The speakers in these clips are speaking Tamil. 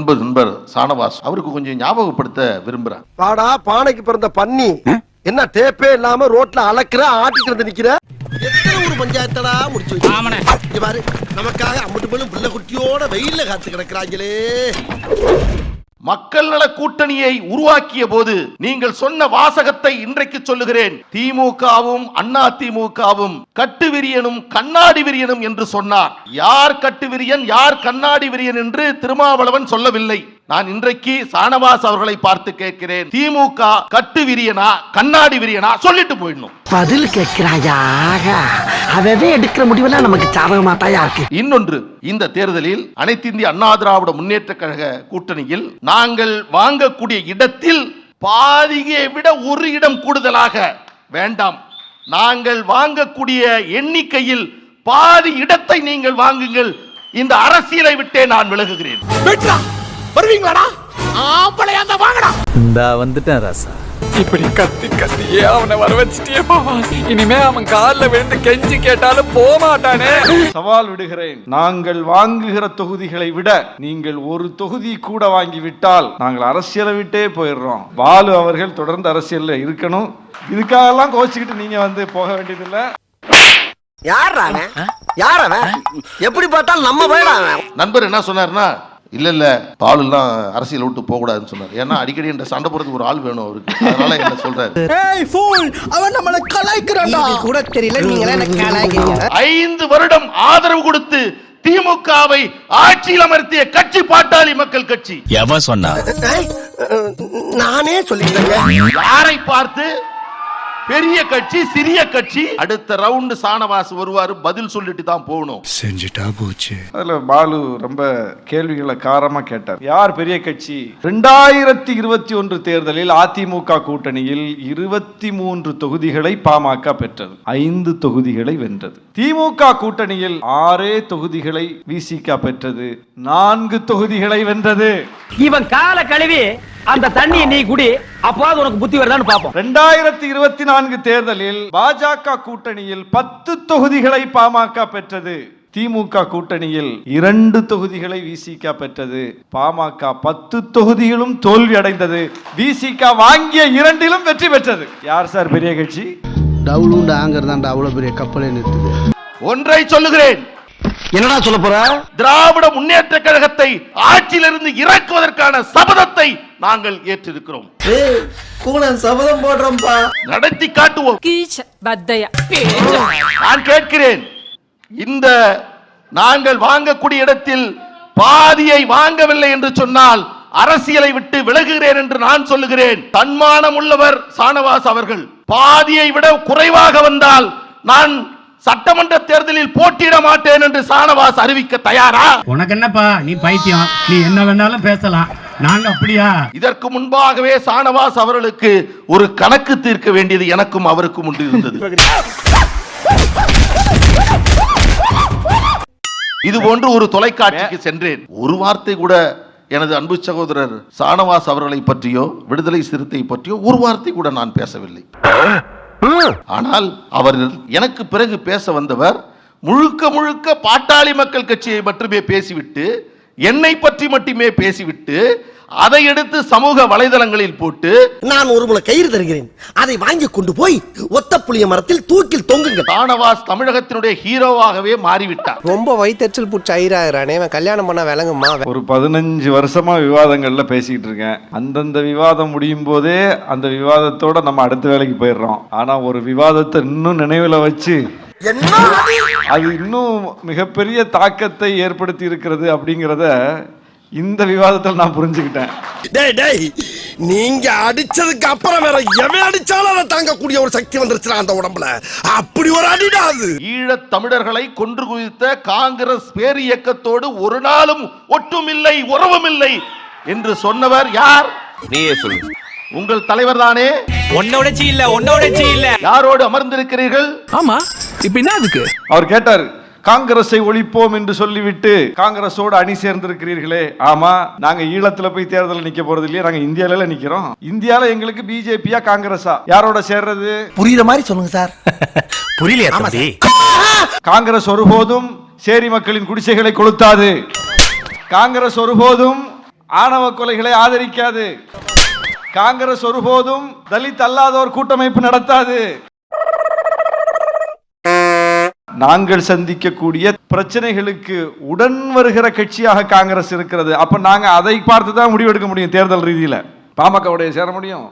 அன்பு நண்பர் சானவாஸ் அவருக்கு கொஞ்சம் ஞாபகப்படுத்த விரும்புறேன். பாடா பானைக்கு பிறந்த பன்னி என்ன டேப்பே இல்லாம ரோட்ல அளக்குற ஆட்டிட்டு வந்து நிக்கிற. எத்தனை ஒரு பஞ்சாயத்தடா முடிச்சு வச்சு பாரு. நமக்காக அம்மட்டு போலும் பிள்ளை குட்டியோட வெயில்ல காத்து கிடக்குறாங்களே. மக்கள் நல கூட்டணியை உருவாக்கிய போது நீங்கள் சொன்ன வாசகத்தை இன்றைக்கு சொல்லுகிறேன். திமுகவும் அண்ணா திமுகவும் கட்டுவிரியனும் கண்ணாடி விரியனும் என்று சொன்னார். யார் கட்டுவிரியன் யார் கண்ணாடி விரியன் என்று திருமாவளவன் சொல்லவில்லை. நான் இன்றைக்கு சானவாஸ் அவர்களை பார்த்து கேட்கிறேன், திமுக கட்டு விரியனா கண்ணாடி விரியனா சொல்லிட்டு போயிடணும். பதில் கேட்கிறாயா? அதவே எடுக்கிற முடிவெல்லாம் நமக்கு சாதகமாட்டாயா இருக்கு. இன்னொன்று, இந்த தேர்தலில் அனைத்து இந்திய அண்ணா திராவிட முன்னேற்ற கழக கூட்டணியில் நாங்கள் வாங்கக்கூடிய இடத்தில் பாதியை விட ஒரு இடம் கூடுதலாக வேண்டாம். நாங்கள் வாங்கக்கூடிய எண்ணிக்கையில் பாதி இடத்தை நீங்கள் வாங்குங்கள். இந்த அரசியலை விட்டே நான் விலகுகிறேன். வருவீங்களாடா? ஆம்பளையா இருந்தா வாங்கடா. இந்தா வந்துட்டேன் ராசா. இப்படி கத்தி கத்தியே அவனை வர வச்சிட்டியே மாமா. இனிமே அவன் கால்ல விழுந்து கெஞ்சி கேட்டாலும் போக மாட்டானே. சவால் விடுகிறேன். நாங்கள் வாங்குகிற தொகுதிகளை விட நீங்கள் ஒரு தொகுதி கூட வாங்கி விட்டால் நாங்கள் அரசியலை விட்டே போயிடுறோம். பாலு அவர்கள் தொடர்ந்து அரசியல்ல இருக்கணும். இதுக்காகலாம் கோச்சிக்கிட்டு நீங்க வந்து போக வேண்டியதில்லை. யாரவன் எப்படி பார்த்தாலும் நம்ம போயிடாம. நண்பர் என்ன சொன்னார்னா, இல்ல பாலுலாம் அரசியல் விட்டு போக கூடாதுன்னு சொன்னார். ஏன்னா அடிக்கடி என்ற சண்டை போறதுக்கு ஒரு ஆள் வேணும் அவருக்கு. அதனால என்ன சொல்றாரு, ஏய் ஃபூல், அவன் நம்மள கலாய்க்கறான்டா. இது கூட தெரியல, நீங்களே என்ன கலாய்க்கிறீங்க. 5 வருடம் ஆதரவு கொடுத்து திமுகவை ஆட்சியில் அமர்த்திய கட்சி பாட்டாளி மக்கள் கட்சி. எவன் சொன்னா? நானே சொல்லிட்டேன். யாரை பார்த்து? பெரிய கட்சி சிறிய கட்சி. அடுத்த ரவுண்ட் சானவாஸ் வருவாரு, பதில் சொல்லிட்டு தான் போகணும். செஞ்சுட்டா போச்சு. அதுல பாலு ரொம்ப கேள்விகளை காரமா கேட்டார். யார் பெரிய கட்சி? 2021 தேர்தலில் அதிமுக கூட்டணியில் 23 தொகுதிகளை பாமக பெற்றது, 5 தொகுதிகளை வென்றது. திமுக கூட்டணியில் 6 தொகுதிகளை விசிக பெற்றது, 4 தொகுதிகளை வென்றது. இவன் கால கழுவி அந்த தண்ணியை நீ குடி, அப்போது உனக்கு புத்தி வருதான்னு பாப்போம். 2024 தேர்தலில் பாஜக கூட்டணியில் 10 தொகுதிகளை பாமக பெற்றது, திமுக கூட்டணியில் 2 தொகுதிகளை விசிக பெற்றது, பாமக 10 தொகுதிகளும் தோல்வி அடைந்தது, விசிக வாங்கிய 2லும் வெற்றி பெற்றது. யார் சார் பெரிய கட்சி? டவுலுண்டு ஆங்கறதாண்டா அவ்வளவு பெரிய கப்பலே நிறுத்துது. ஒன்றை சொல்லுகிறேன். என்னடா சொல்ல போற? திராவிட முன்னேற்ற கழகத்தை ஆட்சியிலிருந்து இறக்குவதற்கான சபதத்தை நாங்கள் ஏற்றிருக்கிறோம். சபதம் போடுறோம்பா, நடத்தி காட்டுவோம். நான் கேட்கிறேன், இந்த நாங்கள் வாங்கக்கூடிய இடத்தில் பாதியை வாங்கவில்லை என்று சொன்னால் அரசியலை விட்டு விலகுகிறேன் என்று நான் சொல்லுகிறேன். தன்மானம் உள்ளவர் சானவாஸ் அவர்கள். பாதியை விட குறைவாக வந்தால் நான் சட்டமன்ற தேர்தலில் போட்டியிட மாட்டேன் என்று சானவாஸ் அறிவிக்க தயாரா? உனக்கு என்னப்பா, நீ பைத்தியம், நீ என்ன வேணாலும் பேசலாம், நாங்க அப்படியா? இதற்கு முன்பாகவே சானவாஸ் அவர்களுக்கு ஒரு கணக்கு தீர்க்க வேண்டியது எனக்கும் அவருக்கும் உண்டு இருந்தது. இது போன்று ஒரு தொலைக்காட்சிக்கு சென்றேன். ஒரு வார்த்தை கூட எனது அன்பு சகோதரர் சானவாஸ் அவர்களை பற்றியோ விடுதலை சிறுத்தை பற்றியோ ஒரு வார்த்தை கூட நான் பேசவில்லை. ஆனால் அவர் எனக்கு பிறகு பேச வந்தவர் முழுக்க முழுக்க பாட்டாளி மக்கள் கட்சியை மட்டுமே பேசிவிட்டு, என்னை பற்றி மட்டுமே பேசிவிட்டு, அதை எடுத்து சமூக வலைதளங்களில் போட்டு, நான் ஒரு முளை கயிறு தருகிறேன், அதை வாங்கி கொண்டு போய் ஒத்த புளிய மரத்தில் தூக்கில் தொங்குங்க. சானவாஸ் தமிழகத்தினுடைய ஹீரோவாகவே மாறிவிட்டார். ரொம்ப வயிற்றுச்சல் புடிச்ச ஐராயிரானே, கல்யாணம் பண்ண விளங்குமா? ஒரு 15 வருஷமா விவாதங்கள்ல பேசிக்கிட்டு இருக்கேன். அந்தந்த விவாதம் முடியும் போதே அந்த விவாதத்தோட நம்ம அடுத்த வேலைக்கு போயிடுறோம். ஆனா ஒரு விவாதத்தை இன்னும் நினைவுல வச்சு அது இன்னும் மிகப்பெரிய தாக்கத்தை ஏற்படுத்தி இருக்கிறது அப்படிங்கிறத இந்த விவாதத்தில் நான் புரிஞ்சுக்கிட்டேன். நீங்க அடிச்சதுக்கு அப்புறம் வேற எவன் அடிச்சாலும் அதை தாங்கக்கூடிய ஒரு சக்தி வந்துருச்சு அந்த உடம்புல. அப்படி ஒரு அடிடாது. ஈழத் தமிழர்களை கொன்று குவித்த காங்கிரஸ் பேர் இயக்கத்தோடு ஒரு நாளும் ஒட்டுமில்லை உறவுமில்லை என்று சொன்னவர் யார்? நீயே சொல்லு. உங்கள் தலைவர் தானே. ஒன்னோடச்சி இல்ல. யாரோடு அமர்ந்திருக்கிறீர்கள்? ஆமா, இப்ப என்ன அதுக்கு? அவர் கேட்டார், காங்கிரஸை ஒழிப்போம் என்று சொல்லிவிட்டு காங்கிரஸோடு அணி சேர்ந்திருக்கிறீர்களே. ஆமா, நாங்க ஈழத்துல போய் தேர்தல் நிக்க போறது இல்லையா, நாங்க இந்தியால நிக்கிறோம். இந்தியால எங்களுக்கு பிஜேபியா காங்கிரஸா யாரோட சேர்றது? புரியுற மாதிரி சொல்லுங்க சார். புரியலையா தம்பி? காங்கிரஸ் ஒருபோதும் சேரி மக்களின் குடிசைகளை கொளுத்தாது. காங்கிரஸ் ஒருபோதும் ஆணவ கொலைகளை ஆதரிக்காது. காங்கிரஸ் ஒருபோதும் தலித் அல்லாதோர் கூட்டமைப்பு நடத்தாது. நாங்கள் சந்திக்கக்கூடிய பிரச்சனைகளுக்கு உடன் வருகிற கட்சியாக காங்கிரஸ் இருக்கிறது. அப்ப நாங்க அதை பார்த்து தான் முடிவெடுக்க முடியும். தேர்தல் ரீதியில பாமகவுடைய சேர முடியும்.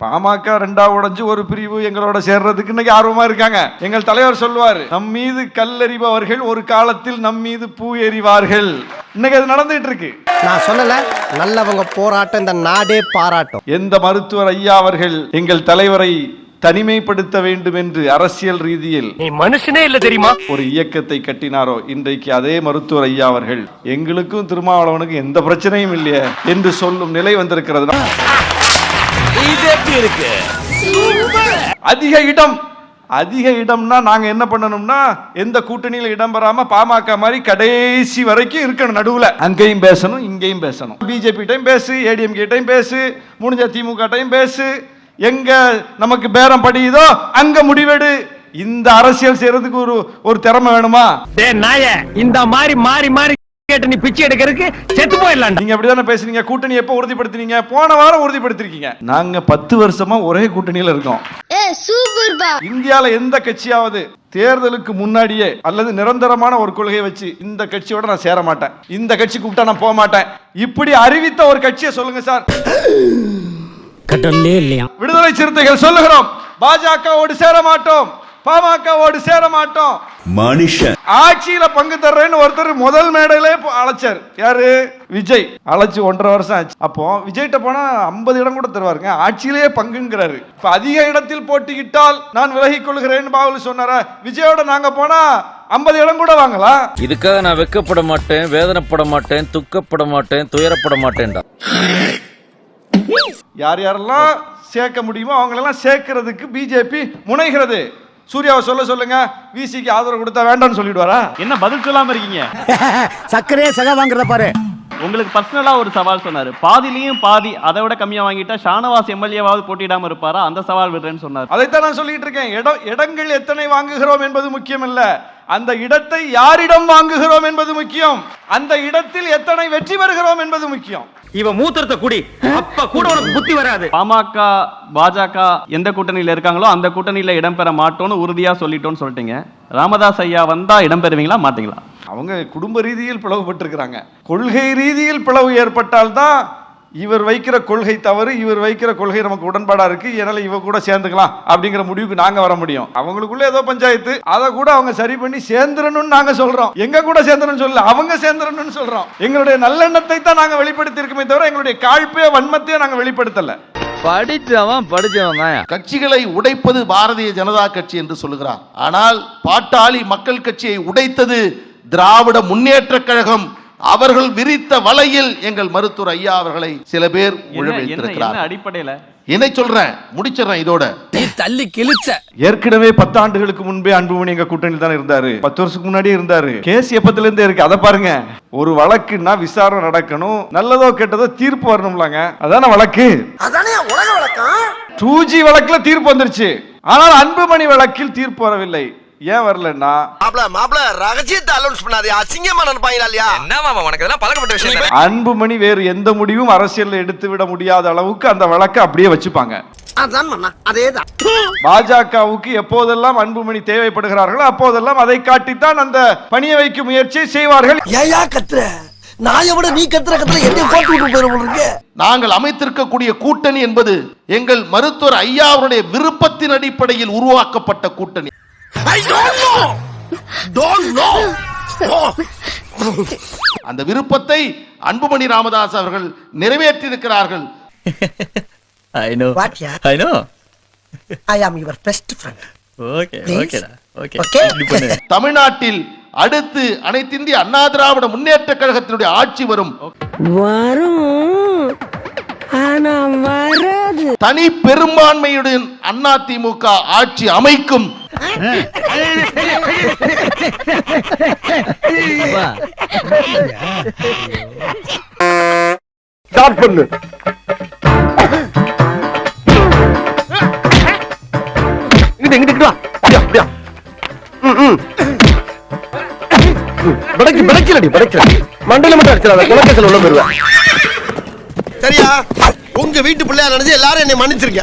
பாமக ரெண்டா உடைஞ்சு ஒரு பிரிவு எங்களோட சேர்றதுக்கு இன்னைக்கு ஆர்வமா இருக்காங்க. எங்கள் தலைவர் சொல்வார், நம் மீது கல்லெறிபவர்கள் ஒரு காலத்தில் நம் மீது பூ எறிவார்கள். இன்னைக்கு அது நடந்துட்டு இருக்கு. நான் சொல்லல, நல்லவங்க போராட்டம் இந்த நாடே பாராட்டும். எந்த மருத்துவர் ஐயா அவர்கள் எங்கள் தலைவரை தனிமைப்படுத்த வேண்டும் என்று அரசியல் ரீதியில் நீ மனுஷனே இல்ல தெரியுமா ஒரு இயக்கத்தை கட்டினாரோ, இன்றைக்கு அதே மருத்துவர் ஐயா அவர்கள் எங்களுக்கும் திருமாவளவனுக்கும் எந்த பிரச்சனையும் இல்லையே என்று சொல்லும் நிலை வந்திருக்கிறது. அதிக இடம்னா நாங்க என்ன பண்ணணும்னா, எந்த கூட்டணியில இடம் பெறாம பாமக மாதிரி கடைசி வரைக்கும் இருக்கணும். நடுவுல அங்கேயும் பேசணும், இங்கேயும் பேசணும். பிஜேபி டைம் பேசு, ஏடிஎம்கே டைம் பேசு, முடிஞ்ச திமுக டைம் பேசு, எங்க நமக்கு பேரம் படியுதோ அங்க முடிவெடு. இந்த அரசியல் செய்யறதுக்கு ஒரு திறமை வேணுமா? இந்த மாதிரி மாறி மாறி கேட்டு நீ பிச்சை எடுக்கிறதுக்கு செத்து போயிடலாம். நீங்க அப்படிதானே பேசுறீங்க. கூட்டணி எப்ப உறுதிப்படுத்தினீங்க? போன வாரம் உறுதிப்படுத்திருக்கீங்க. நாங்க 10 வருஷமா ஒரே கூட்டணியில இருக்கோம். இந்தியால எந்த கட்சியாவது தேர்தலுக்கு முன்னாடியே அல்லது நிரந்தரமான ஒரு கொள்கையை வச்சு இந்த கட்சியோட நான் சேர மாட்டேன், இந்த கட்சி கூப்பிட்டா நான் போக மாட்டேன், இப்படி அறிவித்த ஒரு கட்சியை சொல்லுங்க சார். விடுதலை சிறுத்தைகள் சொல்லுகிறோம், பாஜகவோடு சேர மாட்டோம், பாமகவோடு சேர மாட்டோம். மனுஷன் ஆட்சியில பங்கு தர்றேன்னு ஒருத்தர் முதல் மேடையிலே அழைச்சார். யாரு? விஜய். அழைச்சு 1.5 வருஷம் ஆச்சு. அப்போ விஜய்கிட்ட போனா 50 இடம் கூட தருவாருங்க. ஆட்சியிலேயே பங்குங்கிறாரு. இப்ப அதிக இடத்தில் போட்டியிட்டால் நான் விலகிக் கொள்கிறேன்னு பாவல் சொன்னாரா? விஜயோட நாங்க போனா 50 இடம் கூட வாங்கலாம். இதுக்காக நான் வெக்கப்பட மாட்டேன், வேதனைப்பட மாட்டேன், துக்கப்பட மாட்டேன், துயரப்பட மாட்டேன்டா. யார் யாரெல்லாம் சேர்க்க முடியுமோ அவங்களெல்லாம் சேர்க்கிறதுக்கு பிஜேபி முனைகிறது. சூர்யாவை சொல்லுங்க, விசிக்கு ஆதரவு கொடுத்தா வேண்டாம்னு சொல்லிடுவாரா? என்ன பதில் சொல்லாம இருக்கீங்க? சக்கரையே சக வாங்குறத பாரு. உங்களுக்கு பர்சனலா ஒரு சவால் சொன்னாரு, பாதிலையும் பாதி அதை விட கம்மியா வாங்கிட்டா ஷானவாஸ் எம்எல்ஏவாவது போட்டியிடாம இருப்பாரா? அந்த சவால் விடுறேன்னு சொன்னார். அதைத்தான் நான் சொல்லிட்டு இருக்கேன். இடங்கள் எத்தனை வாங்குகிறோம் என்பது முக்கியம் இல்ல, அந்த இடத்தை யாரிடம் வாங்குகிறோம் என்பது முக்கியம். அந்த இடத்தில் எத்தனை வெற்றி பெறுகிறோம் என்பது முக்கியம். இவ மூத்திரத்தை குடி, அப்ப கூட உனக்கு புத்தி வராது. பாமக பாஜக எந்த கூட்டணியில இருக்காங்களோ அந்த கூட்டணியில இடம்பெற மாட்டோம்னு உறுதியா சொல்லிட்டீங்க. ராமதாஸ் ஐயா வந்தா இடம்பெறுவீங்களா மாட்டீங்களா? அவங்க குடும்ப ரீதியில் பிளவுபட்டிருக்கிறாங்க. கொள்கை ரீதியில் பிளவு ஏற்பட்டால்தான் இவர் வைக்கிற கொள்கை தவறு, இவர் வைக்கிற கொள்கை நமக்கு உடன்பாடா இருக்கு, என்னால இவ கூட சேர்ந்துக்கலாம் அப்படிங்கிற முடிவுக்கு நாங்க வர முடியும். அவங்களுக்குள்ள ஏதோ பஞ்சாயத்து, அதை கூட அவங்க சரி பண்ணி சேர்ந்துடணும்னு நாங்க சொல்றோம். எங்க கூட சேர்ந்துடணும் சொல்லல, அவங்க சேர்ந்துடணும்னு சொல்றோம். எங்களுடைய நல்லெண்ணத்தை தான் நாங்க வெளிப்படுத்தி இருக்கமே தவிர எங்களுடைய காழ்ப்பையோ வன்மத்தையோ நாங்க வெளிப்படுத்தல. படிச்சவன் தான். கட்சிகளை உடைப்பது பாரதிய ஜனதா கட்சி என்று சொல்லுகிறார். ஆனால் பாட்டாளி மக்கள் கட்சியை உடைத்தது திராவிட முன்னேற்ற கழகம். அவர்கள் விரித்த வலையில் எங்கள் மருத்துவர் ஐயா அவர்களை சில பேர் உழவைத்திருக்கிறார். அடிப்படையில என்ன சொல்றேன், முடிச்சிடறேன் இதோட. தள்ளி கிழிச்ச. ஏற்கனவே 10 ஆண்டுகளுக்கு முன்பே அன்புமணி எங்க கூட்டணியில் தான் இருந்தாரு. 10 வருஷத்துக்கு முன்னாடியே இருந்தாரு. கேஸ் எப்பத்துல இருந்தே இருக்கு. அதை பாருங்க. ஒரு வழக்குன்னா விசாரணை நடக்கணும், நல்லதோ கெட்டதோ தீர்ப்பு வரணும்லாங்க. அதான வழக்கு. அதானே உலக வழக்கம். 2G வழக்குல தீர்ப்பு வந்துருச்சு. ஆனால் அன்புமணி வழக்கில் தீர்ப்பு வரவில்லை. ஏன் வரலன்னா, மாப்ள ரகசியத்தை அலௌன்ஸ் பண்ணாதே, அசிங்கமா நினைப்பாங்களா இல்லையா? என்ன மாமா உனக்கு இதெல்லாம் பழக்கப்பட்ட விஷயம். அன்புமணி வேறு எந்த முடிவும் அரசியல் எடுத்து விட முடியாத அளவுக்கு அந்த வழக்கை அப்படியே வச்சுப்பாங்க. அதான் மண்ணா, அதேதான். பாஜகவுக்கு எப்போதெல்லாம் அன்புமணி தேவைப்படுகிறார்களோ அப்போதெல்லாம் அதை காட்டித்தான் அந்த பணியை வைக்கும் முயற்சியை செய்வார்கள். ஏயா கத்துற? நாயை விட நீ கத்துற என்ன போட்டு விட்டு போயிருக்கு. நாங்கள் அமைத்திருக்கக்கூடிய கூட்டணி என்பது எங்கள் மருத்துவர் ஐயா அவருடைய விருப்பத்தின் அடிப்படையில் உருவாக்கப்பட்ட கூட்டணி. அந்த விருப்பத்தை அன்புமணி ராமதாஸ் அவர்கள் நிறைவேற்றி இருக்கிறார்கள். I know. What, yeah? I know. I am your best friend. Okay, okay, okay. Okay. தமிழ்நாட்டில் அடுத்து அனைத்து இந்திய அண்ணா திராவிட முன்னேற்ற கழகத்தினுடைய ஆட்சி வரும். தனி பெரும்பான்மையுடன் அதிமுக ஆட்சி அமைக்கும். ஸ்டார்ட் பண்ணு. இங்கிட்டு வா. அப்படியா அப்படியா. பிடைக்கலடி மண்டல மட்டும் அடிச்சிடாத குலக்கேசல் உள்ள போயிருவேன். சரியா? உங்க வீட்டு பிள்ளையா நினைச்சு எல்லாரும் என்னை மன்னிச்சிருக்க.